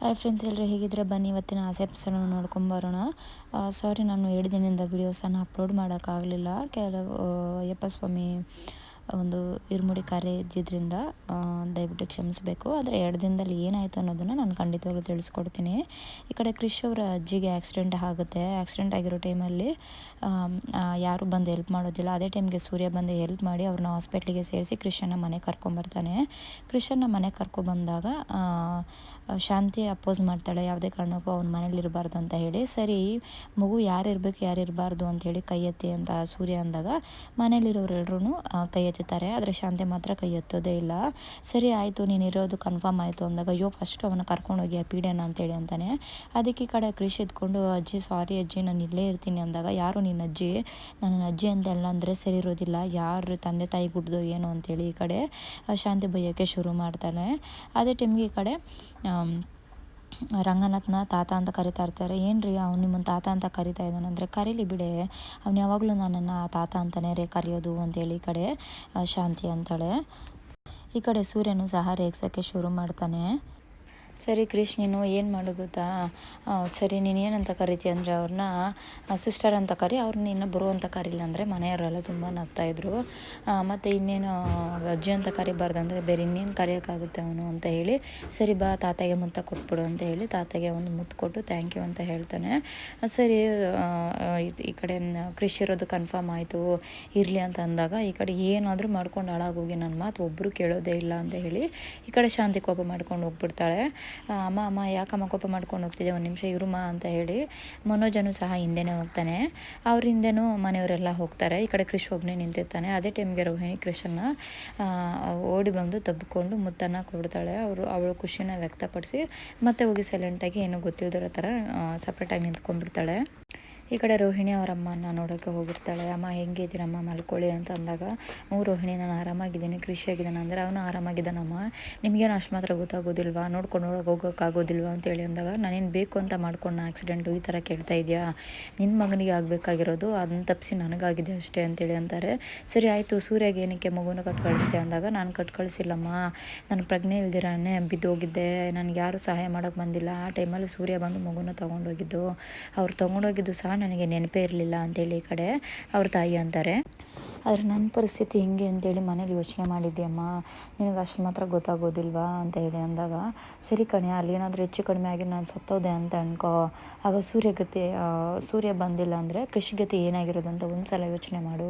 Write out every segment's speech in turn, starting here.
Hi friends, ಎಲ್ಲರೂ ಹೇಗಿದ್ರೆ ಬನ್ನಿ ಇವತ್ತಿನ ಆಸೆ ಎಪಿಸೋಡನ್ನು ನೋಡ್ಕೊಂಬರೋಣ. ಸಾರಿ, ನಾನು 2 ದಿನದಿಂದ ವೀಡಿಯೋಸನ್ನು ಅಪ್ಲೋಡ್ ಮಾಡೋಕ್ಕಾಗಲಿಲ್ಲ. ಕೆಲವು ಅಯ್ಯಪ್ಪ ಸ್ವಾಮಿ ಒಂದು ಇರುಮುಡಿ ಕಾರ್ಯ ಇದ್ದಿದ್ದರಿಂದ ದಯವಿಟ್ಟು ಕ್ಷಮಿಸಬೇಕು. ಆದರೆ 2 ದಿನದಲ್ಲಿ ಏನಾಯಿತು ಅನ್ನೋದನ್ನು ನಾನು ಖಂಡಿತವಾಗ್ಲೂ ತಿಳಿಸ್ಕೊಡ್ತೀನಿ. ಈ ಕಡೆ ಕ್ರಿಶ್ ಅವರ ಅಜ್ಜಿಗೆ ಆಕ್ಸಿಡೆಂಟ್ ಆಗುತ್ತೆ. ಆಕ್ಸಿಡೆಂಟ್ ಆಗಿರೋ ಟೈಮಲ್ಲಿ ಯಾರೂ ಬಂದು ಹೆಲ್ಪ್ ಮಾಡೋದಿಲ್ಲ. ಅದೇ ಟೈಮ್ಗೆ ಸೂರ್ಯ ಬಂದು ಹೆಲ್ಪ್ ಮಾಡಿ ಅವ್ರನ್ನ ಹಾಸ್ಪಿಟ್ಲಿಗೆ ಸೇರಿಸಿ ಕ್ರಿಶನ್ನ ಮನೆಗೆ ಕರ್ಕೊಂಬರ್ತಾನೆ. ಕ್ರಿಶನ್ನ ಮನೆಗೆ ಕರ್ಕೊಬಂದಾಗ ಶಾಂತಿ ಅಪೋಸ್ ಮಾಡ್ತಾಳೆ, ಯಾವುದೇ ಕಾರಣಕ್ಕೂ ಅವ್ನ ಮನೇಲಿ ಇರಬಾರ್ದು ಅಂತ ಹೇಳಿ. ಸರಿ, ಮಗು ಯಾರು ಇರಬಾರ್ದು ಅಂಥೇಳಿ ಕೈ ಎತ್ತಿ ಅಂತ ಸೂರ್ಯ ಅಂದಾಗ ಮನೇಲಿರೋರೆಲ್ಲರೂ ಕೈ ಎತ್ತುತ್ತಾರೆ. ಆದರೆ ಶಾಂತಿ ಮಾತ್ರ ಕೈ ಎತ್ತೋದೇ ಇಲ್ಲ. ಸರಿ ಆಯಿತು, ನೀನು ಇರೋದು ಕನ್ಫರ್ಮ್ ಆಯಿತು ಅಂದಾಗ ಅಯ್ಯೋ ಫಸ್ಟು ಅವನ್ನ ಕರ್ಕೊಂಡೋಗಿ ಆ ಪೀಡೆನ ಅಂತೇಳಿ ಅಂತಾನೆ. ಅದಕ್ಕೆ ಈ ಕಡೆ ಕ್ರಿಶ್ ಎತ್ಕೊಂಡು ಅಜ್ಜಿ ಸಾರಿ ಅಜ್ಜಿ, ನಾನು ಇಲ್ಲೇ ಇರ್ತೀನಿ ಅಂದಾಗ ಯಾರು ನಿನ್ನ ಅಜ್ಜಿ, ನನ್ನ ಅಜ್ಜಿ ಅಂತೆಲ್ಲ ಅಂದರೆ ಸರಿ ಇರೋದಿಲ್ಲ, ಯಾರು ತಂದೆ ತಾಯಿ ಗುಡ್ದು ಏನು ಅಂತೇಳಿ ಈ ಕಡೆ ಶಾಂತಿ ಬೈಯೋಕ್ಕೆ ಶುರು ಮಾಡ್ತಾಳೆ. ಅದೇ ಟೈಮ್ಗೆ ಈ ಕಡೆ ರಂಗನಾಥ್ನ ತಾತ ಅಂತ ಕರಿತಾ ಇರ್ತಾರೆ. ಏನು ರೀ ಅವ್ನು ನಿಮ್ಮನ್ನು ತಾತ ಅಂತ ಕರಿತಾ ಇದ್ದಾನೆ ಅಂದರೆ, ಕರೀಲಿ ಬಿಡೆ, ಅವ್ನು ಯಾವಾಗಲೂ ನನ್ನನ್ನು ತಾತ ಅಂತಲೇ ಕರೆಯೋದು ಅಂತೇಳಿ ಈ ಕಡೆ ಶಾಂತಿ ಅಂತಾಳೆ. ಈ ಕಡೆ ಸೂರ್ಯನು ಸಹ ರೇಗ್ಸೋಕ್ಕೆ ಶುರು ಮಾಡ್ತಾನೆ. ಸರಿ ಕ್ರಿಶ್, ನೀನು ಏನು ಮಾಡು ಗೊತ್ತಾ, ಸರಿ ನೀನು ಏನಂತ ಕರಿತೀಯ ಅಂದರೆ ಅವ್ರನ್ನ ಸಿಸ್ಟರ್ ಅಂತ ಕರಿ, ಅವ್ರನ್ನ ಇನ್ನೊಬ್ಬರು ಅಂತ ಕರಿಲ್ಲ ಅಂದರೆ ಮನೆಯವರೆಲ್ಲ ತುಂಬ ನಗ್ತಾಯಿದ್ರು. ಮತ್ತು ಇನ್ನೇನು ಅಜ್ಜಿ ಅಂತ ಕರಿಬಾರ್ದಂದರೆ ಬೇರೆ ಇನ್ನೇನು ಕರೆಯೋಕ್ಕಾಗುತ್ತೆ ಅವನು ಅಂತ ಹೇಳಿ, ಸರಿ ಬಾ ತಾತಗೆ ಮುತ್ತ ಕೊಟ್ಬಿಡು ಅಂತ ಹೇಳಿ ತಾತಗೆ ಒಂದು ಮುತ್ತು ಕೊಟ್ಟು ಥ್ಯಾಂಕ್ ಯು ಅಂತ ಹೇಳ್ತಾನೆ. ಸರಿ, ಈ ಕಡೆ ಕ್ರಿಶ್ ಇರೋದು ಕನ್ಫರ್ಮ್ ಆಯಿತು ಇರಲಿ ಅಂತ ಅಂದಾಗ ಈ ಕಡೆ ಏನಾದರೂ ಮಾಡ್ಕೊಂಡು ಹಾಳಾಗೋಗಿ ನನ್ನ ಮಾತು ಒಬ್ಬರು ಕೇಳೋದೇ ಇಲ್ಲ ಅಂತ ಹೇಳಿ ಈ ಕಡೆ ಶಾಂತಿ ಕೋಪ ಮಾಡ್ಕೊಂಡು ಹೋಗ್ಬಿಡ್ತಾಳೆ. ಅಮ್ಮ ಯಾಕಮ್ಮ ಕೋಪ ಮಾಡ್ಕೊಂಡು ಹೋಗ್ತಿದ್ದೆ, ಒಂದು ನಿಮಿಷ ಇರುಮಾ ಅಂತ ಹೇಳಿ ಮನೋಜನು ಸಹ ಹಿಂದೆನೇ ಹೋಗ್ತಾನೆ. ಅವ್ರ ಹಿಂದೆನೂ ಮನೆಯವರೆಲ್ಲ ಹೋಗ್ತಾರೆ. ಈ ಕಡೆ ಕ್ರಿಶ್ ಒಬ್ಬನೇ ನಿಂತಿರ್ತಾನೆ. ಅದೇ ಟೈಮ್ಗೆ ರೋಹಿಣಿ ಕ್ರಿಶನ್ನು ಓಡಿ ಬಂದು ತಬ್ಬಿಕೊಂಡು ಮುತ್ತನ್ನು ಕೊಡ್ತಾಳೆ. ಅವಳು ಖುಷಿನ ವ್ಯಕ್ತಪಡಿಸಿ ಮತ್ತೆ ಹೋಗಿ ಸೈಲೆಂಟಾಗಿ ಏನೂ ಗೊತ್ತಿಲ್ದಿರೋ ಥರ ಸಪ್ರೇಟಾಗಿ ನಿಂತ್ಕೊಂಡ್ಬಿಡ್ತಾಳೆ. ಈ ಕಡೆ ರೋಹಿಣಿ ಅವರ ಅಮ್ಮನ ನೋಡೋಕ್ಕೆ ಹೋಗಿರ್ತಾಳೆ. ಅಮ್ಮ ಹೆಂಗಿದ್ದೀರಮ್ಮ, ಮಲ್ಕೊಳ್ಳಿ ಅಂತ ಅಂದಾಗ ರೋಹಿಣಿ ನಾನು ಆರಾಮಾಗಿದ್ದೀನಿ, ಕೃಷಿಯಾಗಿದ್ದಾನೆ ಅಂದರೆ ಅವನು ಆರಾಮಾಗಿದ್ದಾನಮ್ಮ, ನಿಮಗೇನು ಅಷ್ಟು ಮಾತ್ರ ಗೊತ್ತಾಗೋದಿಲ್ವಾ, ನೋಡ್ಕೊಂಡು ಹೋಗೋಕ್ಕಾಗೋದಿಲ್ವಾ ಅಂತೇಳಿ ಅಂದಾಗ, ನಾನೇನು ಬೇಕು ಅಂತ ಮಾಡ್ಕೊಂಡು ಆಕ್ಸಿಡೆಂಟು ಈ ಥರ ಕೇಳ್ತಾ ಇದೆಯಾ, ನಿನ್ನ ಮಗನಿಗೆ ಆಗಬೇಕಾಗಿರೋದು ಅದನ್ನ ತಪ್ಪಿಸಿ ನನಗಾಗಿದೆ ಅಷ್ಟೇ ಅಂತೇಳಿ ಅಂತಾರೆ. ಸರಿ ಆಯಿತು, ಸೂರ್ಯಗೆ ಏನಕ್ಕೆ ಮಗುನ ಕಟ್ ಕಳಿಸ್ತೀಯ ಅಂದಾಗ, ನಾನು ಕಟ್ ಕಳಿಸಿಲ್ಲಮ್ಮ, ನಾನು ಪ್ರಜ್ಞೆ ಇಲ್ದಿರಾನೆ ಬಿದ್ದೋಗಿದ್ದೆ, ನನಗೆ ಯಾರೂ ಸಹಾಯ ಮಾಡೋಕ್ಕೆ ಬಂದಿಲ್ಲ, ಆ ಟೈಮಲ್ಲಿ ಸೂರ್ಯ ಬಂದು ಮಗುನ ತೊಗೊಂಡೋಗಿದ್ದು, ಅವ್ರು ತೊಗೊಂಡೋಗಿದ್ದು ಸಹ ನನಗೆ ನೆನಪೇ ಇರಲಿಲ್ಲ ಅಂತೇಳಿ ಈ ಕಡೆ ಅವ್ರ ತಾಯಿ ಅಂತಾರೆ. ಆದರೆ ನನ್ನ ಪರಿಸ್ಥಿತಿ ಹಿಂಗೆ ಅಂತೇಳಿ ಮನೇಲಿ ಯೋಚನೆ ಮಾಡಿದ್ಯಮ್ಮ, ನಿನಗೆ ಅಷ್ಟು ಮಾತ್ರ ಗೊತ್ತಾಗೋದಿಲ್ವಾ ಅಂತ ಹೇಳಿ ಅಂದಾಗ, ಸರಿ ಕಣೆ, ಅಲ್ಲಿ ಏನಾದರೂ ಹೆಚ್ಚು ಕಡಿಮೆ ಆಗಿ ನಾನು ಸತ್ತೋದೆ ಅಂತ ಅನ್ಕೋ, ಆಗ ಸೂರ್ಯ ಬಂದಿಲ್ಲ ಅಂದರೆ ಕೃಷಿಗತಿ ಏನಾಗಿರೋದು ಅಂತ ಒಂದು ಸಲ ಯೋಚನೆ ಮಾಡು,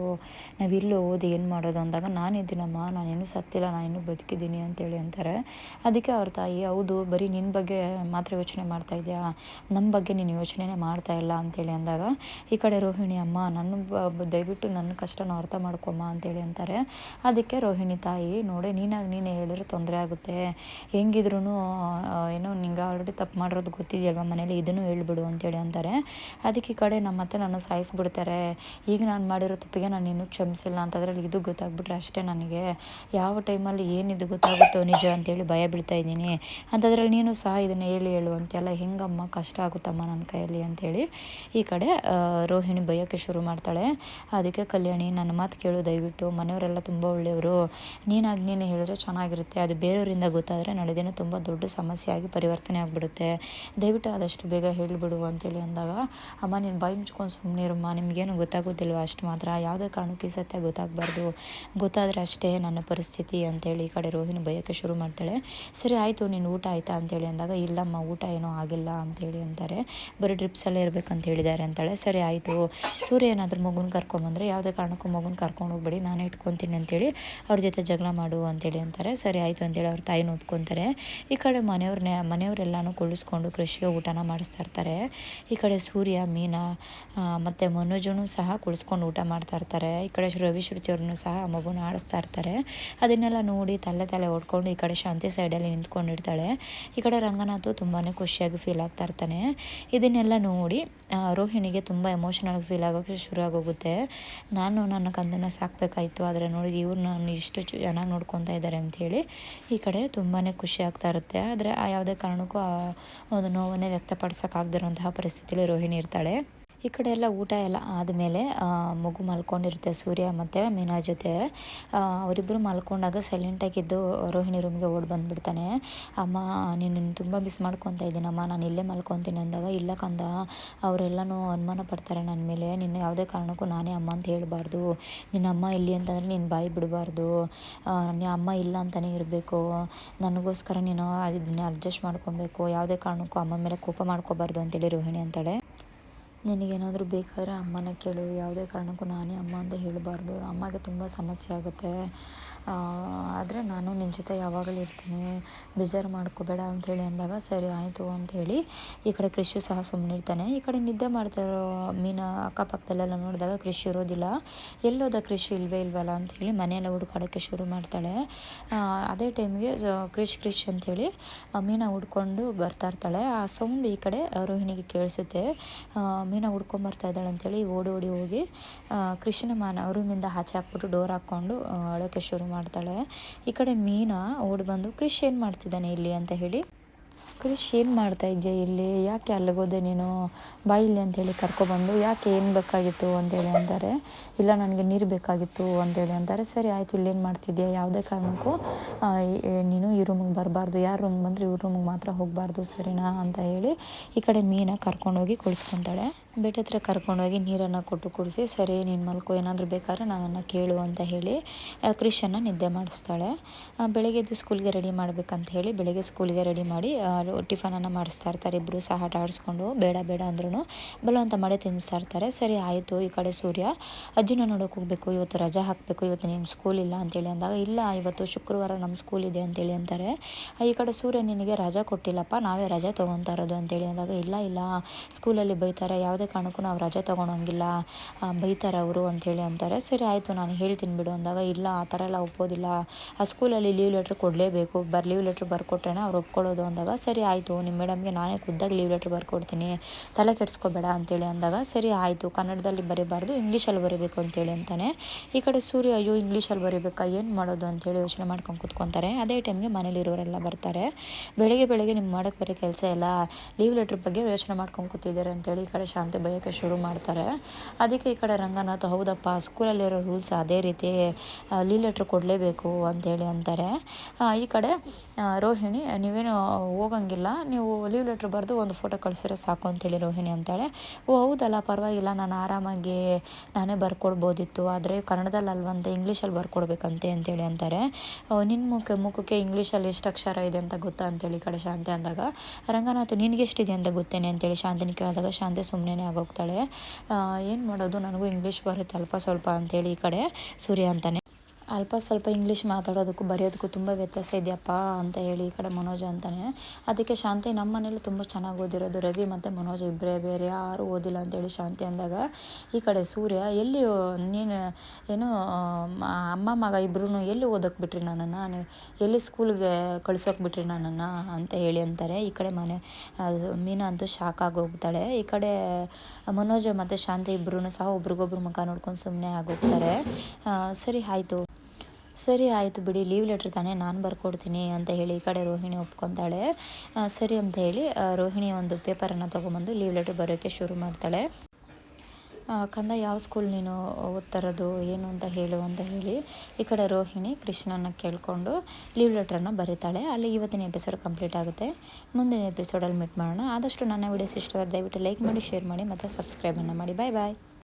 ನಾವಿಲ್ಲೂ ಓದಿ ಏನು ಮಾಡೋದು ಅಂದಾಗ, ನಾನಿದ್ದೀನಮ್ಮ, ನಾನೇನು ಸತ್ತಿಲ್ಲ, ನಾನಿನ್ನೂ ಬದುಕಿದ್ದೀನಿ ಅಂತೇಳಿ ಅಂತಾರೆ. ಅದಕ್ಕೆ ಅವ್ರ ತಾಯಿ, ಹೌದು ಬರೀ ನಿನ್ನ ಬಗ್ಗೆ ಮಾತ್ರ ಯೋಚನೆ ಮಾಡ್ತಾ ಇದೆಯಾ, ನಮ್ಮ ಬಗ್ಗೆ ನೀನು ಯೋಚನೆನೇ ಮಾಡ್ತಾ ಇಲ್ಲ ಅಂತೇಳಿ ಅಂದಾಗ, ಈ ಕಡೆ ರೋಹಿಣಿ ಅಮ್ಮ ದಯವಿಟ್ಟು ನನ್ನ ಕಷ್ಟನ ಅರ್ಥ ಮಾಡ್ಕೊಮ್ಮ ಅಂತೇಳಿ ಅಂತಾರೆ. ಅದಕ್ಕೆ ರೋಹಿಣಿ ತಾಯಿ, ನೋಡಿ ನೀನೇ ಹೇಳಿದ್ರೆ ತೊಂದರೆ ಆಗುತ್ತೆ, ಹೆಂಗಿದ್ರು ಏನೋ ನಿಂಗೆ ಆಲ್ರೆಡಿ ತಪ್ಪು ಮಾಡಿರೋದು ಗೊತ್ತಿದೆಯಲ್ವ ಮನೇಲಿ, ಇದನ್ನು ಹೇಳ್ಬಿಡು ಅಂತೇಳಿ ಅಂತಾರೆ. ಅದಕ್ಕೆ ಈ ಕಡೆ ನಮ್ಮ ಅತ್ತೆ ನನ್ನ ಸಾಯಿಸ್ಬಿಡ್ತಾರೆ, ಈಗ ನಾನು ಮಾಡಿರೋ ತಪ್ಪಿಗೆ ನಾನು ಇನ್ನೂ ಕ್ಷಮಿಸಿಲ್ಲ ಅಂತದ್ರಲ್ಲಿ ಇದು ಗೊತ್ತಾಗ್ಬಿಟ್ರೆ ಅಷ್ಟೇ, ನನಗೆ ಯಾವ ಟೈಮಲ್ಲಿ ಏನಿದು ಗೊತ್ತಾಗುತ್ತೋ ನಿಜ ಅಂತೇಳಿ ಭಯ ಬೀಳ್ತಾ ಇದ್ದೀನಿ, ಅಂಥದ್ರಲ್ಲಿ ನೀನು ಸಹ ಇದನ್ನು ಹೇಳು ಅಂತೆಲ್ಲ, ಹೆಂಗಮ್ಮ ಕಷ್ಟ ಆಗುತ್ತಮ್ಮ ನನ್ನ ಕೈಯಲ್ಲಿ ಅಂತೇಳಿ ಈ ಕಡೆ ರೋಹಿಣಿ ಬೈಯೋಕ್ಕೆ ಶುರು ಮಾಡ್ತಾಳೆ. ಅದಕ್ಕೆ ಕಲ್ಯಾಣಿ, ನನ್ನ ಮಾತು ಕೇಳು ದಯವಿಟ್ಟು, ಮನೆಯವರೆಲ್ಲ ತುಂಬ ಒಳ್ಳೆಯವರು, ನೀನೇ ಹೇಳಿದ್ರೆ ಚೆನ್ನಾಗಿರುತ್ತೆ, ಅದು ಬೇರೆಯವರಿಂದ ಗೊತ್ತಾದರೆ ನಡೆದೇನೋ ತುಂಬ ದೊಡ್ಡ ಸಮಸ್ಯೆ ಆಗಿ ಪರಿವರ್ತನೆ ಆಗಿಬಿಡುತ್ತೆ, ದಯವಿಟ್ಟು ಆದಷ್ಟು ಬೇಗ ಹೇಳಿಬಿಡು ಅಂತೇಳಿ ಅಂದಾಗ, ಅಮ್ಮ ನೀನು ಬಾಯಿ ಮುಚ್ಕೊಂಡು ಸುಮ್ಮನೆ ಇರಮ್ಮ, ನಿಮಗೇನು ಗೊತ್ತಾಗೋದಿಲ್ವ ಅಷ್ಟು ಮಾತ್ರ, ಯಾವುದೇ ಕಾರಣಕ್ಕೂ ಈ ಸತ್ಯ ಗೊತ್ತಾಗಬಾರ್ದು, ಗೊತ್ತಾದರೆ ಅಷ್ಟೇ ನನ್ನ ಪರಿಸ್ಥಿತಿ ಅಂತೇಳಿ ಈ ಕಡೆ ರೋಹಿಣಿ ಬೈಯೋಕ್ಕೆ ಶುರು ಮಾಡ್ತಾಳೆ. ಸರಿ ಆಯಿತು, ನೀನು ಊಟ ಆಯಿತಾ ಅಂತೇಳಿ ಅಂದಾಗ, ಇಲ್ಲಮ್ಮ ಊಟ ಏನೂ ಆಗಿಲ್ಲ ಅಂತೇಳಿ ಅಂತಾರೆ, ಬರೀ ಡ್ರಿಪ್ಸಲ್ಲೇ ಇರಬೇಕಂತ ಹೇಳಿದ್ದಾರೆ ಅಂತಾಳೆ. ಸರಿ ಆಯಿತು, ಸೂರ್ಯ ಏನಾದರೂ ಮಗುನ ಕರ್ಕೊಂಬಂದರೆ ಯಾವುದೇ ಕಾರಣಕ್ಕೂ ಮಗುನ ಕರ್ಕೊಂಡು ಹೋಗ್ಬೇಡಿ, ನಾನೇ ಇಟ್ಕೊತೀನಿ ಅಂತೇಳಿ ಅವ್ರ ಜೊತೆ ಜಗಳ ಮಾಡು ಅಂತೇಳಿ ಅಂತಾರೆ. ಸರಿ ಆಯಿತು ಅಂತೇಳಿ ಅವ್ರ ತಾಯಿನ ಒಪ್ಕೊತಾರೆ. ಈ ಕಡೆ ಮನೆಯವರೆಲ್ಲನೂ ಕುಳಿಸ್ಕೊಂಡು ಕೃಷಿಗೆ ಊಟನ ಮಾಡಿಸ್ತಾ ಇರ್ತಾರೆ. ಈ ಕಡೆ ಸೂರ್ಯ, ಮೀನಾ ಮತ್ತು ಮನೋಜನು ಸಹ ಕುಳಿಸ್ಕೊಂಡು ಊಟ ಮಾಡ್ತಾ ಇರ್ತಾರೆ. ಈ ಕಡೆ ರವಿ ಶ್ರುತಿ ಅವ್ರನ್ನೂ ಸಹ ಮಗುನ ಆಡಿಸ್ತಾ ಇರ್ತಾರೆ. ಅದನ್ನೆಲ್ಲ ನೋಡಿ ತಲೆ ಹೊಡ್ಕೊಂಡು ಈ ಕಡೆ ಶಾಂತಿ ಸೈಡಲ್ಲಿ ನಿಂತ್ಕೊಂಡಿರ್ತಾಳೆ. ಈ ಕಡೆ ರಂಗನಾಥ್ ತುಂಬಾ ಖುಷಿಯಾಗಿ ಫೀಲ್ ಆಗ್ತಾ ಇರ್ತಾನೆ. ಇದನ್ನೆಲ್ಲ ನೋಡಿ ರೋಹಿಣಿಗೆ ತುಂಬ ಎಮೋಷನಲ್ ಫೀಲ್ ಆಗೋಕ್ಕೆ ಶುರು ಆಗೋಗುತ್ತೆ. ನಾನು ನನ್ನ ಕಂದನ್ನು ಸಾಕಬೇಕಾಯಿತು, ಆದರೆ ನೋಡಿ ಇವ್ರು ನಾನು ಇಷ್ಟು ಚೆನ್ನಾಗಿ ನೋಡ್ಕೊತಾ ಇದ್ದಾರೆ ಅಂಥೇಳಿ ಈ ಕಡೆ ತುಂಬಾ ಖುಷಿ ಆಗ್ತಾ ಇರುತ್ತೆ. ಆದರೆ ಯಾವುದೇ ಕಾರಣಕ್ಕೂ ಒಂದು ನೋವನ್ನೇ ವ್ಯಕ್ತಪಡಿಸೋಕ್ಕಾಗದಿರೋಂತಹ ಪರಿಸ್ಥಿತಿಯಲ್ಲಿ ರೋಹಿಣಿ ಇರ್ತಾಳೆ. ಈ ಕಡೆ ಎಲ್ಲ ಊಟ ಎಲ್ಲ ಆದಮೇಲೆ ಮಗು ಮಲ್ಕೊಂಡಿರುತ್ತೆ ಸೂರ್ಯ ಮತ್ತು ಮೀನಾ ಜೊತೆ. ಅವರಿಬ್ಬರು ಮಲ್ಕೊಂಡಾಗ ಸೈಲೆಂಟಾಗಿದ್ದು ರೋಹಿಣಿ ರೂಮ್ಗೆ ಓಡಿ ಬಂದುಬಿಡ್ತಾನೆ. ಅಮ್ಮ ನಿನ್ನನ್ನು ತುಂಬ ಮಿಸ್ ಮಾಡ್ಕೊತಾ ಇದ್ದೀನಮ್ಮ, ನಾನು ಇಲ್ಲೇ ಮಲ್ಕೊತೀನಿ ಅಂದಾಗ, ಇಲ್ಲ ಕಂದ ಅವರೆಲ್ಲನೂ ಅನುಮಾನ ಪಡ್ತಾರೆ ನನ್ನ ಮೇಲೆ, ನಿನ್ನ ಯಾವುದೇ ಕಾರಣಕ್ಕೂ ನಾನೇ ಅಮ್ಮ ಅಂತ ಹೇಳಬಾರ್ದು, ನಿನ್ನ ಅಮ್ಮ ಇಲ್ಲಿ ಅಂತಂದರೆ ನೀನು ಬಾಯಿ ಬಿಡಬಾರ್ದು, ನಿನ್ನ ಅಮ್ಮ ಇಲ್ಲ ಅಂತಲೇ ಇರಬೇಕು, ನನಗೋಸ್ಕರ ನೀನು ಅದನ್ನ ಅಡ್ಜಸ್ಟ್ ಮಾಡ್ಕೊಬೇಕು, ಯಾವುದೇ ಕಾರಣಕ್ಕೂ ಅಮ್ಮ ಮೇಲೆ ಕೋಪ ಮಾಡ್ಕೋಬಾರ್ದು ಅಂತೇಳಿ ರೋಹಿಣಿ ಅಂತಾಳೆ. ನಿನಗೇನಾದರೂ ಬೇಕಾದರೆ ಅಮ್ಮನ ಕೇಳು, ಯಾವುದೇ ಕಾರಣಕ್ಕೂ ನಾನೇ ಅಮ್ಮ ಅಂತ ಹೇಳಬಾರ್ದು, ಅಮ್ಮಗೆ ತುಂಬ ಸಮಸ್ಯೆ ಆಗುತ್ತೆ, ಆದರೆ ನಾನು ನಿನ್ನ ಜೊತೆ ಯಾವಾಗಲೂ ಇರ್ತೀನಿ, ಬೇಜಾರು ಮಾಡ್ಕೋಬೇಡ ಅಂಥೇಳಿ ಅಂದಾಗ, ಸರಿ ಆಯಿತು ಅಂಥೇಳಿ ಈ ಕಡೆ ಕ್ರಿಶು ಸಹ ಸುಮ್ಮನಿರ್ತಾನೆ. ಈ ಕಡೆ ನಿದ್ದೆ ಮಾಡ್ತಾರೋ ಮೀನಾ ಅಕ್ಕಪಕ್ಕದಲ್ಲೆಲ್ಲ ನೋಡಿದಾಗ ಕ್ರಿಶ್ ಇರೋದಿಲ್ಲ. ಎಲ್ಲೋದ ಕ್ರಿಶ್ ಇಲ್ವಲ್ಲ ಅಂಥೇಳಿ ಮನೆಯೆಲ್ಲ ಹುಡುಕಾಡೋಕ್ಕೆ ಶುರು ಮಾಡ್ತಾಳೆ. ಅದೇ ಟೈಮ್ಗೆ ಕ್ರಿಶ್ ಅಂಥೇಳಿ ಮೀನಾ ಹುಡ್ಕೊಂಡು ಬರ್ತಾ ಇರ್ತಾಳೆ. ಆ ಸೌಂಡ್ ಈ ಕಡೆ ರೋಹಿಣಿಗೆ ಕೇಳಿಸುತ್ತೆ. ಮೀನಾ ಹುಡ್ಕೊಂಬರ್ತಾ ಇದ್ದಾಳೆ ಅಂಥೇಳಿ ಓಡಿ ಹೋಗಿ ಕೃಷ್ಣ ರೂಮಿಂದ ಆಚೆ ಹಾಕ್ಬಿಟ್ಟು ಡೋರ್ ಹಾಕ್ಕೊಂಡು ಅಳೋಕ್ಕೆ ಶುರು ಮಾಡ್ತಾಳೆ. ಈ ಕಡೆ ಮೀನಾ ಓಡಿ ಬಂದು ಕ್ರಿಶ್ ಏನು ಮಾಡ್ತಿದ್ದಾನೆ ಇಲ್ಲಿ ಅಂತ ಹೇಳಿ, ಕ್ರಿಶ್ ಏನು ಮಾಡ್ತಾ ಇದೆಯಾ ಇಲ್ಲಿ, ಯಾಕೆ ಅಲ್ಲಿಗೋದೆ ನೀನು, ಬಾ ಇಲ್ಲಿ ಅಂಥೇಳಿ ಕರ್ಕೊಬಂದು, ಯಾಕೆ ಏನು ಬೇಕಾಗಿತ್ತು ಅಂತೇಳಿ ಅಂತಾರೆ. ಇಲ್ಲ ನನಗೆ ನೀರು ಬೇಕಾಗಿತ್ತು ಅಂತೇಳಿ ಅಂತಾರೆ. ಸರಿ ಆಯಿತು, ಇಲ್ಲೇನು ಮಾಡ್ತಿದ್ಯಾ, ಯಾವುದೇ ಕಾರಣಕ್ಕೂ ನೀನು ಈ ರೂಮಿಗೆ ಬರಬಾರ್ದು, ಯಾರು ರೂಮಿಗೆ ಬಂದರೆ ಇವ್ರ ರೂಮಿಗೆ ಮಾತ್ರ ಹೋಗಬಾರ್ದು ಸರಿನಾ ಅಂತ ಹೇಳಿ ಈ ಕಡೆ ಮೀನಾ ಕರ್ಕೊಂಡೋಗಿ ಕುಳಿಸ್ಕೊತಾಳೆ. ಬೆಡ್ ಹತ್ರ ಕರ್ಕೊಂಡೋಗಿ ನೀರನ್ನು ಕೊಟ್ಟು ಕುಡಿಸಿ, ಸರಿ ನೀನು ಮಲ್ಕೋ, ಏನಾದರೂ ಬೇಕಾದ್ರೆ ನನ್ನನ್ನು ಕೇಳು ಅಂತ ಹೇಳಿ ಕ್ರಿಶನ್ನು ನಿದ್ದೆ ಮಾಡಿಸ್ತಾಳೆ. ಬೆಳಗ್ಗೆ ಎದ್ದು ಸ್ಕೂಲ್ಗೆ ರೆಡಿ ಮಾಡಬೇಕಂತ ಹೇಳಿ ಬೆಳಗ್ಗೆ ಸ್ಕೂಲ್ಗೆ ರೆಡಿ ಮಾಡಿ ಟಿಫನನ್ನು ಮಾಡಿಸ್ತಾ ಇರ್ತಾರೆ. ಇಬ್ಬರು ಸಹ ಆಟ ಆಡಿಸ್ಕೊಂಡು ಬೇಡ ಅಂದ್ರೂ ಬಲವಂತ ಮಾಡಿ ತಿನ್ನಿಸ್ತಾ ಇರ್ತಾರೆ. ಸರಿ ಆಯಿತು. ಈ ಕಡೆ ಸೂರ್ಯ ಅಜ್ಜಿನ ನೋಡೋಕೆ ಹೋಗಬೇಕು, ಇವತ್ತು ರಜಾ ಹಾಕಬೇಕು, ಇವತ್ತು ನೀನು ಸ್ಕೂಲ್ ಇಲ್ಲ ಅಂತೇಳಿ ಅಂದಾಗ, ಇಲ್ಲ ಇವತ್ತು ಶುಕ್ರವಾರ ನಮ್ಮ ಸ್ಕೂಲ್ ಇದೆ ಅಂತೇಳಿ ಅಂತಾರೆ. ಈ ಕಡೆ ಸೂರ್ಯ ನಿನಗೆ ರಜಾ ಕೊಟ್ಟಿಲ್ಲಪ್ಪ, ನಾವೇ ರಜೆ ತೊಗೊತಾ ಇರೋದು ಅಂತೇಳಿ ಅಂದಾಗ, ಇಲ್ಲ ಸ್ಕೂಲಲ್ಲಿ ಬೈತಾರೆ, ಯಾವುದೇ ಕಾರಣಕ್ಕೂ ನಾವು ರಜೆ ತೊಗೊಳಂಗಿಲ್ಲ, ಬೈತಾರೆ ಅವರು ಅಂಥೇಳಿ ಅಂತಾರೆ. ಸರಿ ಆಯಿತು ನಾನು ಹೇಳ್ತೀನಿ ಬಿಡು ಅಂದಾಗ, ಇಲ್ಲ ಆ ಥರ ಎಲ್ಲ ಒಪ್ಪೋದಿಲ್ಲ, ಆ ಸ್ಕೂಲಲ್ಲಿ ಲೀವ್ ಲೆಟ್ರ್ ಕೊಡಲೇಬೇಕು, ಲೀವ್ ಲೆಟ್ರ್ ಬರ್ಕೊಟ್ರೆ ಅವ್ರು ಒಪ್ಕೊಳ್ಳೋದು ಅಂದಾಗ, ಸರಿ ಆಯಿತು ನಿಮ್ಮ ಮೇಡಮ್ಗೆ ನಾನೇ ಖುದ್ದಾಗಿ ಲೀವ್ ಲೆಟ್ರ್ ಬರ್ಕೊಡ್ತೀನಿ, ತಲೆ ಕೆಡಿಸ್ಕೋಬೇಡ ಅಂತೇಳಿ ಅಂದಾಗ, ಸರಿ ಆಯಿತು ಕನ್ನಡದಲ್ಲಿ ಬರೀಬಾರ್ದು ಇಂಗ್ಲೀಷಲ್ಲಿ ಬರೀಬೇಕು ಅಂತೇಳಿ ಅಂತಾನೆ. ಈ ಕಡೆ ಸೂರ್ಯ ಅಯ್ಯೋ ಇಂಗ್ಲೀಷಲ್ಲಿ ಬರೀಬೇಕಾ, ಏನು ಮಾಡೋದು ಅಂತೇಳಿ ಯೋಚನೆ ಮಾಡ್ಕೊಂಡು ಕೂತ್ಕೊತಾರೆ. ಅದೇ ಟೈಮ್ಗೆ ಮನೇಲಿರೋರೆಲ್ಲ ಬರ್ತಾರೆ. ಬೆಳಗ್ಗೆ ನಿಮ್ಗೆ ಮಾಡೋಕ್ಕೆ ಬರೀ ಕೆಲಸ ಇಲ್ಲ, ಲೀವ್ ಲೆಟ್ರ್ ಬಗ್ಗೆ ಯೋಚನೆ ಮಾಡ್ಕೊಂಡು ಕೂತಿದ್ದಾರೆ ಅಂತೇಳಿ ಈ ಕಡೆ ಶಾಂತಿ ಬೈಯೋಕ್ಕೆ ಶುರು ಮಾಡ್ತಾರೆ. ಅದಕ್ಕೆ ಈ ಕಡೆ ರಂಗನಾಥ್, ಹೌದಪ್ಪ ಸ್ಕೂಲಲ್ಲಿರೋ ರೂಲ್ಸ್ ಅದೇ ರೀತಿ, ಲೀವ್ ಲೆಟ್ರ್ ಕೊಡಲೇಬೇಕು ಅಂತೇಳಿ ಅಂತಾರೆ. ಈ ಕಡೆ ರೋಹಿಣಿ, ನೀವೇನು ಹೋಗಂಗಿಲ್ಲ, ನೀವು ಲೀವ್ ಲೆಟ್ರ್ ಬರೆದು ಒಂದು ಫೋಟೋ ಕಳಿಸಿದ್ರೆ ಸಾಕು ಅಂತೇಳಿ ರೋಹಿಣಿ ಅಂತಾಳೆ. ಓ ಹೌದಲ್ಲ, ಪರವಾಗಿಲ್ಲ, ನಾನು ಆರಾಮಾಗಿ ನಾನೇ ಬರ್ಕೊಡ್ಬೋದಿತ್ತು, ಆದರೆ ಕನ್ನಡದಲ್ಲಿ ಅಲ್ವಂತೆ ಇಂಗ್ಲೀಷಲ್ಲಿ ಬರ್ಕೊಡ್ಬೇಕಂತೆ ಅಂತೇಳಿ ಅಂತಾರೆ. ನಿನ್ನ ಮುಖಕ್ಕೆ ಇಂಗ್ಲೀಷಲ್ಲಿ ಎಷ್ಟು ಅಕ್ಷರ ಇದೆ ಅಂತ ಗೊತ್ತಾ ಅಂತೇಳಿ ಈ ಕಡೆ ಶಾಂತಿ ಅಂದಾಗ, ರಂಗನಾಥ್ ನಿನಗೆಷ್ಟಿದೆ ಅಂತ ಗೊತ್ತೇನೆ ಅಂತೇಳಿ ಶಾಂತಿನಿ ಕೇಳಿದಾಗ ಶಾಂತಿ ಸುಮ್ಮನೆ ಆಗೋಗ್ತಾಳೆ. ಏನು ಮಾಡೋದು, ನನಗೂ ಇಂಗ್ಲೀಷ್ ಬರುತ್ತೆ ಅಲ್ಪ ಸ್ವಲ್ಪ ಅಂತೇಳಿ ಈ ಕಡೆ ಸೂರ್ಯ ಅಂತಾನೆ. ಅಲ್ಪ ಸ್ವಲ್ಪ ಇಂಗ್ಲೀಷ್ ಮಾತಾಡೋದಕ್ಕೂ ಬರೆಯೋದಕ್ಕೂ ತುಂಬ ವ್ಯತ್ಯಾಸ ಇದೆಯಪ್ಪ ಅಂತ ಹೇಳಿ ಈ ಕಡೆ ಮನೋಜ ಅಂತಾನೆ. ಅದಕ್ಕೆ ಶಾಂತಿ, ನಮ್ಮ ಮನೇಲಿ ತುಂಬ ಚೆನ್ನಾಗಿ ಓದಿರೋದು ರವಿ ಮತ್ತು ಮನೋಜ ಇಬ್ಬರೇ, ಬೇರೆ ಯಾರೂ ಓದಿಲ್ಲ ಅಂತೇಳಿ ಶಾಂತಿ ಅಂದಾಗ, ಈ ಕಡೆ ಸೂರ್ಯ, ಎಲ್ಲಿ ನೀನು ಏನು ಅಮ್ಮ ಮಗ ಇಬ್ಬರೂ ಎಲ್ಲಿ ಓದೋಕ್ಕೆ ಬಿಟ್ರಿ ನನ್ನನ್ನು, ಎಲ್ಲಿ ಸ್ಕೂಲ್ಗೆ ಕಳ್ಸೋಕೆ ಬಿಟ್ರಿ ನನ್ನನ್ನು ಅಂತ ಹೇಳಿ ಅಂತಾರೆ. ಈ ಕಡೆ ಮೀನಾ ಅಂತೂ ಶಾಕ್ ಆಗೋಗ್ತಾಳೆ. ಈ ಕಡೆ ಮನೋಜ ಮತ್ತು ಶಾಂತಿ ಇಬ್ಬರೂ ಸಹ ಒಬ್ರಿಗೊಬ್ರು ಮುಖ ನೋಡ್ಕೊಂಡು ಸುಮ್ಮನೆ ಆಗೋಗ್ತಾರೆ. ಸರಿ ಆಯಿತು ಬಿಡಿ, ಲೀವ್ ಲೆಟ್ರ್ ತಾನೇ ನಾನು ಬರ್ಕೊಡ್ತೀನಿ ಅಂತ ಹೇಳಿ ಈ ಕಡೆ ರೋಹಿಣಿ ಒಪ್ಕೊತಾಳೆ. ಸರಿ ಅಂತ ಹೇಳಿ ರೋಹಿಣಿ ಒಂದು ಪೇಪರನ್ನು ತೊಗೊಂಬಂದು ಲೀವ್ ಲೆಟ್ರ್ ಬರೋಕ್ಕೆ ಶುರು ಮಾಡ್ತಾಳೆ. ಕಂದ ಯಾವ ಸ್ಕೂಲ್ ನೀನು ಓದ್ತಾ ಇರೋದು ಏನು ಅಂತ ಹೇಳು ಅಂತ ಹೇಳಿ ಈ ಕಡೆ ರೋಹಿಣಿ ಕೃಷ್ಣನ ಕೇಳಿಕೊಂಡು ಲೀವ್ ಲೆಟ್ರನ್ನು ಬರೀತಾಳೆ. ಅಲ್ಲಿ ಇವತ್ತಿನ ಎಪಿಸೋಡ್ ಕಂಪ್ಲೀಟ್ ಆಗುತ್ತೆ. ಮುಂದಿನ ಎಪಿಸೋಡಲ್ಲಿ ಮೀಟ್ ಮಾಡೋಣ. ಆದಷ್ಟು ನನ್ನ ವಿಡಿಯೋಸ್ ಇಷ್ಟ ದಯವಿಟ್ಟು ಲೈಕ್ ಮಾಡಿ, ಶೇರ್ ಮಾಡಿ ಮತ್ತು ಸಬ್ಸ್ಕ್ರೈಬನ್ನು ಮಾಡಿ. ಬಾಯ್.